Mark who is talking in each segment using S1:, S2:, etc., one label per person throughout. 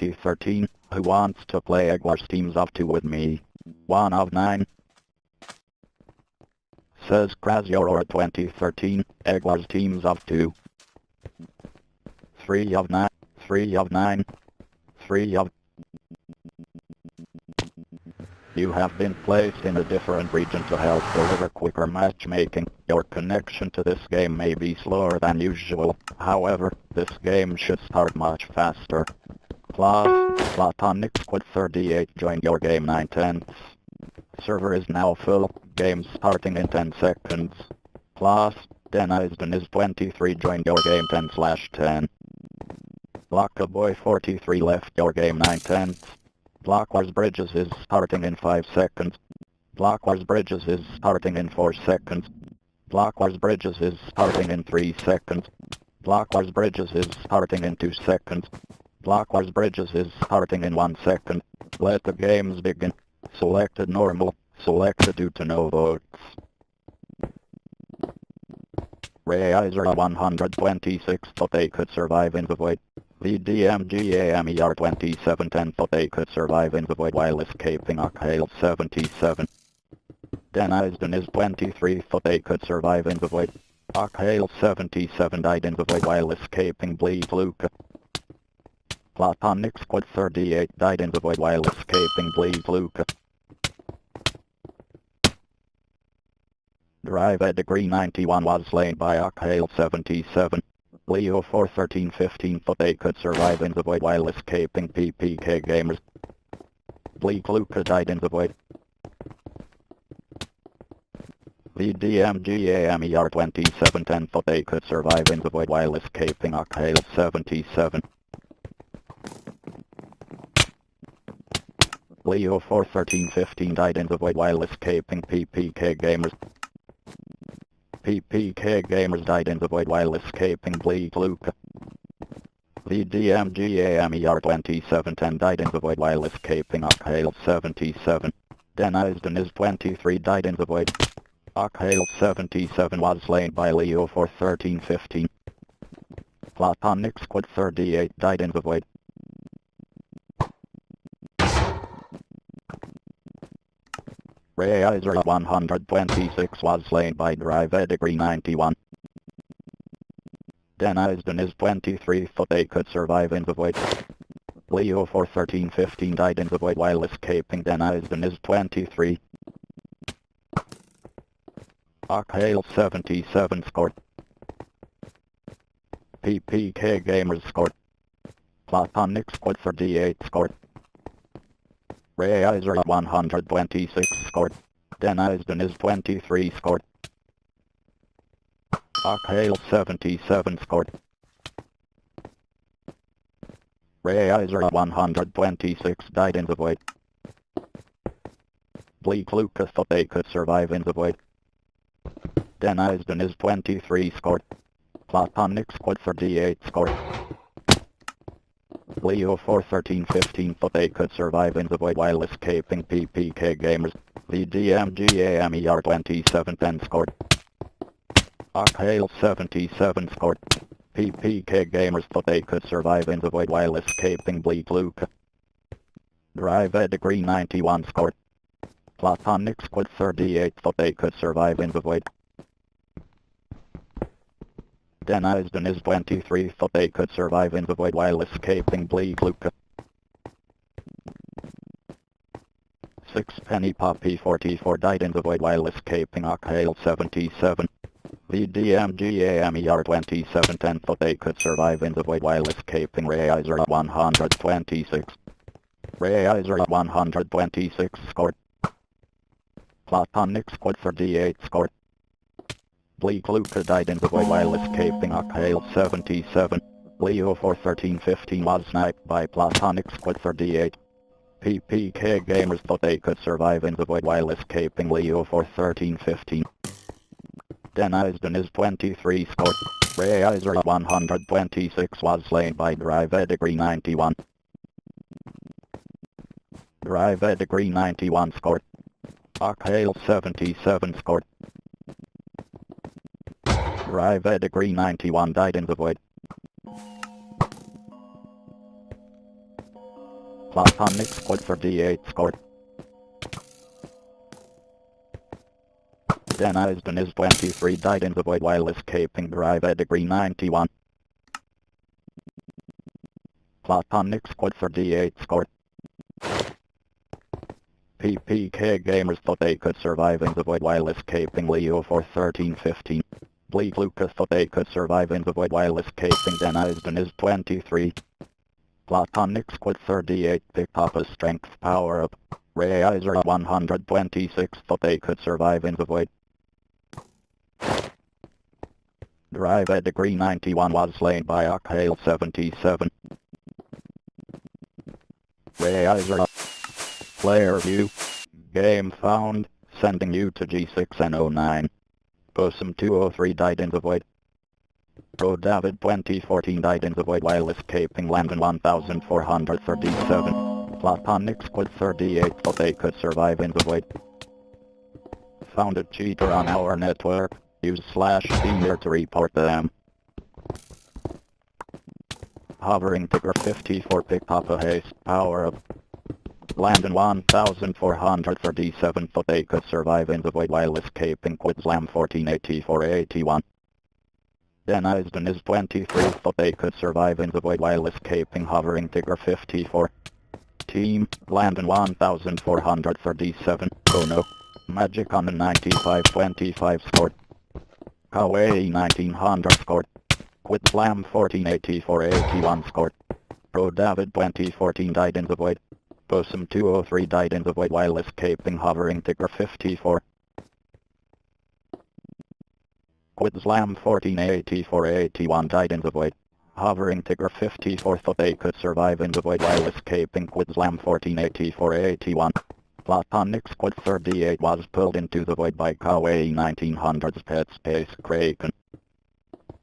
S1: 2013. Who wants to play Egglers teams of 2 with me? 1 of 9. Says Krasioror 2013. Egglers teams of 2. 3 of 9. 3 of 9. 3 of... You have been placed in a different region to help deliver quicker matchmaking. Your connection to this game may be slower than usual. However, this game should start much faster. Platonic Squid 38 joined your game 9/10. Server is now full. Game starting in 10 seconds. Denizden is 23 joined your game 10/10. Blockaboy 43 left your game 9/10. Blockwars Bridges is starting in 5 seconds. Blockwars Bridges is starting in 4 seconds. Blockwars Bridges is starting in 3 seconds. Blockwars Bridges is starting in 2 seconds. Blockwars Bridges is starting in 1 second. Let the games begin. Selected normal. Selected due to no votes. Razer 126 thought they could survive in the void. The DMGAMER 2710 thought they could survive in the void while escaping Okhale 77. Denizden is 23 thought they could survive in the void. Okhale 77 died in the void while escaping Bleed Luca. Platonic Squid 38 died in the void while escaping Bleed Luca. Drive at degree 91 was slain by Okhale 77. Leo 41315 thought they could survive in the void while escaping PPK Gamers. Bleak Luca died in the void. The DMGAMER 2710 thought they could survive in the void while escaping Okhale 77. Leo 41315 died in the void while escaping PPK Gamers. PPK Gamers died in the void while escaping Bleak Luca. The DMGAMER 2710 died in the void while escaping Okhale 77. Denizden is 23 died in the void. Okhale 77 was slain by Leo for 1315. Platonic Squid 38 died in the void. Razer 126 was slain by Drive at degree 91. Denizden is 23 thought they could survive in the void. Leo for 1315 died in the void while escaping. Denizden is 23. Okhale 77 scored. PPK Gamers scored. Platonic Squid 38 scored. Razer 126 scored. Denizden is 23 scored. Okhale 77 scored. Razer 126 died in the void. Bleak Lucas thought they could survive in the void. Denizden is 23 scored. Platonic Squid 38 scored. Leo 41315 thought they could survive in the void while escaping PPK Gamers. The DMGAMER 2710 scored. Okhale 77 scored. PPK Gamers thought they could survive in the void while escaping Bleak Luca. Drive at degree 91 scored. Platonic Squid 38 thought they could survive in the void. Denizden is 23 thought they could survive in the void while escaping Bleak Luca. Sixpenny Poppy 44 died in the void while escaping Okhale 77. The DMGAMER 2710 thought they could survive in the void while escaping Razer 126. Razer 126 scored. Platonic Squid 38 scored. Bleak Luca died in the void while escaping Okhale 77. Leo 41315 was sniped by Platonic Squid 38. PPK Gamers thought they could survive in the void while escaping Leo 41315. Denizden is 23 scored. Razer 126 was slain by Drive at degree 91. Drive at degree 91 scored. Okhale 77 scored. Drive at degree 91 died in the void. Platonic Squid 38 scored. Dennis Deniz 23 died in the void while escaping drive at degree 91. Platonic Squid 38 scored. PPK gamers thought they could survive in the void while escaping Leo for 1315. Bleak Lucas thought they could survive in the void while escaping Dennis Deniz 23. Platonic Squid 38 picked up a strength power up. Razer 126 thought they could survive in the void. Drive at degree 91 was slain by Okhale 77. Razer. Player view. Game found. Sending you to G6N09. Bosom 203 died in the void. Pro David 2014 died in the void while escaping Landon 1437. Platonic Squid 38 thought they could survive in the void. Found a cheater on our network. Use /C here to report them. Hovering Tigger 54 picked up a haste power up. Landon 1437 thought they could survive in the void while escaping Quizlam 148481. Dennis Deniz 23 thought they could survive in the void while escaping Hovering Tigger 54. Team Landon 1437. Oh no. Magic on the 9525 scored. Kawaii 1900 scored. Quizlam 148481 scored. Pro David 2014 died in the void. Bosom 203 died in the void while escaping Hovering Tigger 54. Quizlam 148481 died in the void. Hovering Tigger 54 thought they could survive in the void while escaping Quizlam 148481. Platonic Squid 38 was pulled into the void by Kawaii 1900's Pet Space Kraken.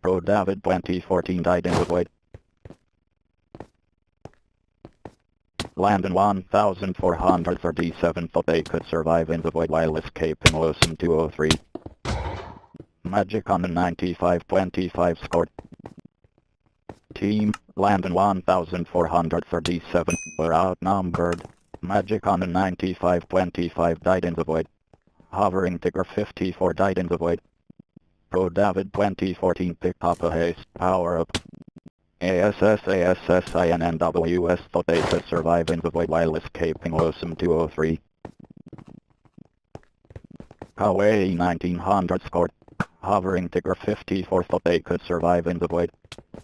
S1: Pro David 2014 died in the void. Landon 1437 thought they could survive in the void while escaping Losum 203. Magic on the 9525 scored. Team Landon 1437 were outnumbered. Magic on the 9525 died in the void. Hovering Tigger 54 died in the void. Pro David 2014 picked up a haste power up. ASSINNWS thought they could survive in the void while escaping Losum 203. Kawaii 1900 scored. Hovering Tigger 54 thought they could survive in the void.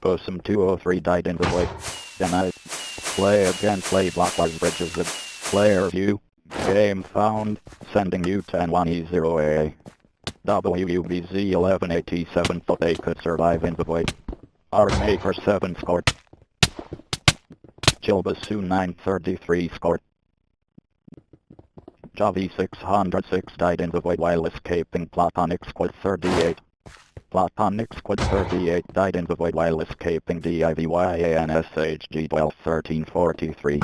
S1: Bosom 203 died in the void. Then I play again, play Blockwise Bridges with player view. Game found. Sending you 101E0A. WUBZ 1187 thought they could survive in the void. Artmaker 7 scored. Chilbasu 933 scored. Javi 606 died in the void while escaping Platonic Squid 38. Platonic Squid 38 died in the void while escaping DIVYANSHG 121343.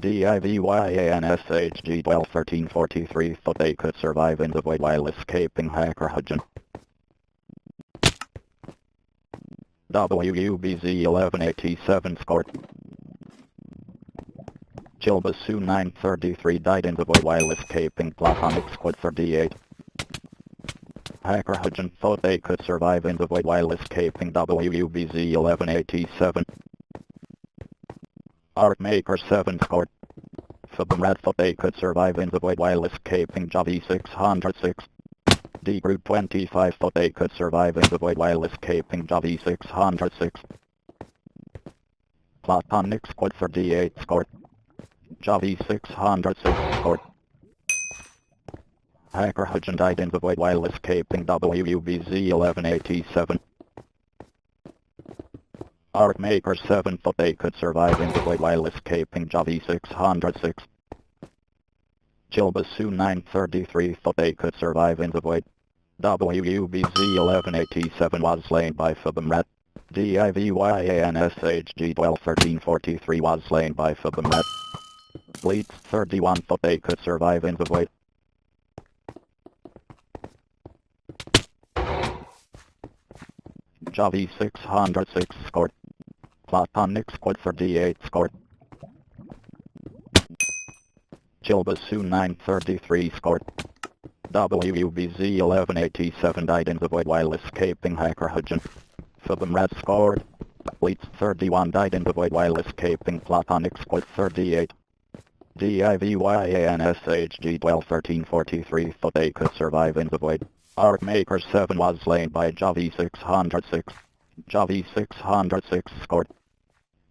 S1: DIVYANSHG 121343 thought they could survive in the void while escaping Hacker Hudgen. WUBZ 1187 scored. Chilbasu 933 died in the void while escaping Platonic Squid 38. Hacker Hudgen thought they could survive in the void while escaping WUBZ 1187. Artmaker 7 scored. Fibamrad thought they could survive in the void while escaping Javi 606. D-Group 25 thought they could survive in the void while escaping Javi 606. Platonic Squid 38 scored. Javi 606 scored. Hacker Hudgen died in the void while escaping WUBZ 1187. Artmaker 7 thought they could survive in the void while escaping Javi 606. Chilbasu 933 thought they could survive in the void. WUBZ 1187 was slain by Fibamrat. DIVYANSHG 121343 was slain by Fibamrat. Bleats 31 thought they could survive in the void. Javi 606 scored. Platonic Squid 38 scored. Chilbasu 933 scored. WBZ 1187 died in the void while escaping Hacker Hudgen. Fibamrad scored. Leets 31 died in the void while escaping Platonic Squid 38. DIVYANSHG 121343 thought they could survive in the void. Arcmaker 7 was slain by Javi 606. Javi 606 scored.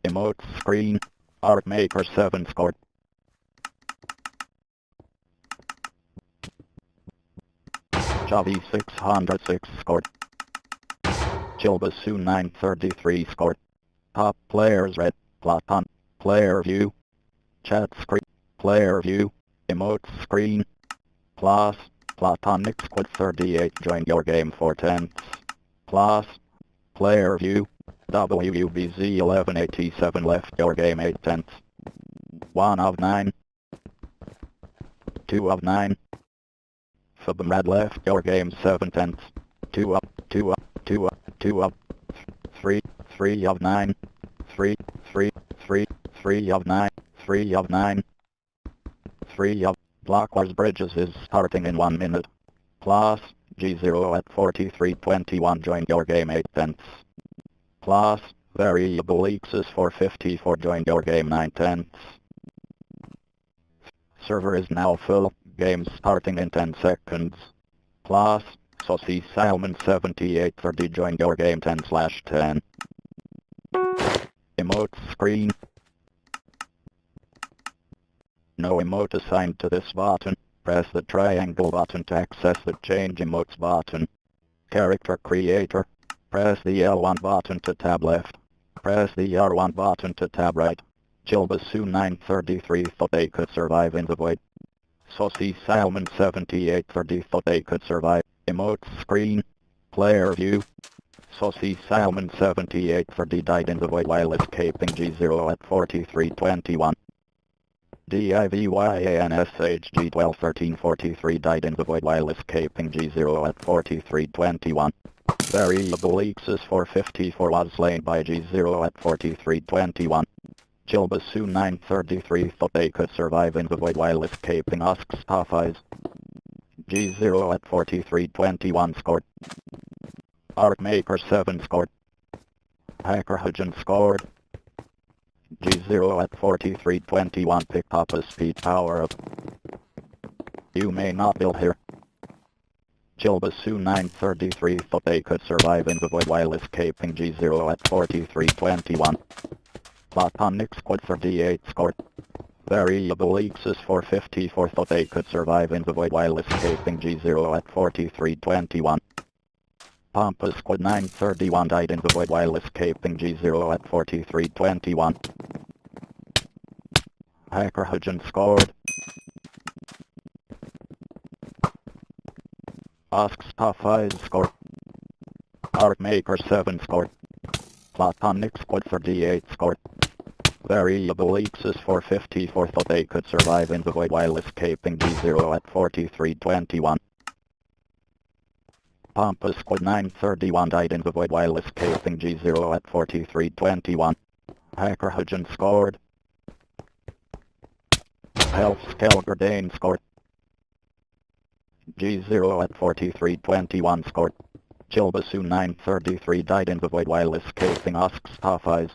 S1: Emote screen. Arcmaker 7 scored. Javi 606 scored. Chilbasu 933 scored. Top players red. Platon. Player view. Chat screen. Player view. Emote screen. Plus. Platonic Squid 38 joined your game 4/10. Plus. Player view. WBZ 1187 left your game 8/10. 1 of 9. 2 of 9. Fibamrad left your game 7/10. 2 up, 2 up, 2 up, 2 up. 3 of 9. 3 of 9. 3 of 9. 3 of Blockwise Bridges is starting in 1 minute. Plus, G0 at 4321 joined your game 8/10. Plus, Variable X is 454 joined your game 9/10. Server is now full, game starting in 10 seconds. Plus, Saucy Salmon 7830 joined your game 10/10. Emote screen. No emote assigned to this button. Press the triangle button to access the change emotes button. Character creator. Press the L1 button to tab left. Press the R1 button to tab right. Chilbasu 933 thought they could survive in the void. Saucy Salmon 7830 thought they could survive. Emote screen. Player view. Saucy Salmon 7830 died in the void while escaping G0 at 4321. DIVYANSHG 121343 died in the void while escaping G0 at 4321. Variable X is 454 was slain by G0 at 4321. Chilbasu 933 thought they could survive in the void while escaping Usk's Tough Eyes. G0 at 4321 scored. Arcmaker 7 scored. Hacker Hudgen scored. G0 at 4321 picked up a speed power up. You may not build here. Chilbasu 933 thought they could survive in the void while escaping G0 at 4321. Platonic Squid 38 scored. Variable X is 454 thought they could survive in the void while escaping G0 at 4321. Pampas Squid 931 died in the void while escaping G0 at 4321. Hacker Hudgen scored. Usk's Tough Eyes scored. Arcmaker 7 scored. Platonic Squid 38 scored. Variable X is 454 thought they could survive in the void while escaping G0 at 4321. Pampas Squid 931 died in the void while escaping G0 at 4321. Hacker Hudgen scored. Health's Kelgardane scored. G0 at 4321 scored. Chilbasu 933 died in the void while escaping Usk's Tough Eyes.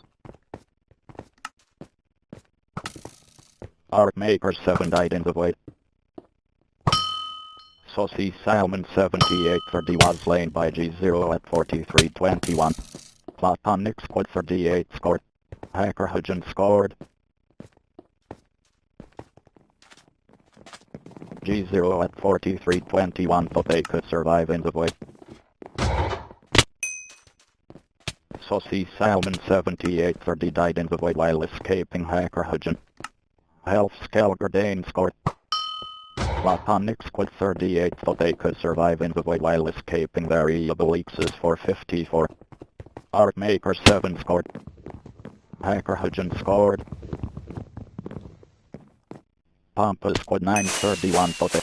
S1: Arcmaker 7 died in the void. Saucy Salmon 7830 was slain by G0 at 4321. Platonic Squid 38 scored. Hacker Hudgen scored. G0 at 4321 thought they could survive in the void. Saucy Salmon 7830 died in the void while escaping Hacker Hudgen. Health's Kelgardane scored. Platonic Squid 38 thought they could survive in the void while escaping Variable X is 454. Arcmaker 7 scored. Hacker Hudgen scored. Pampas Squid 931 thought they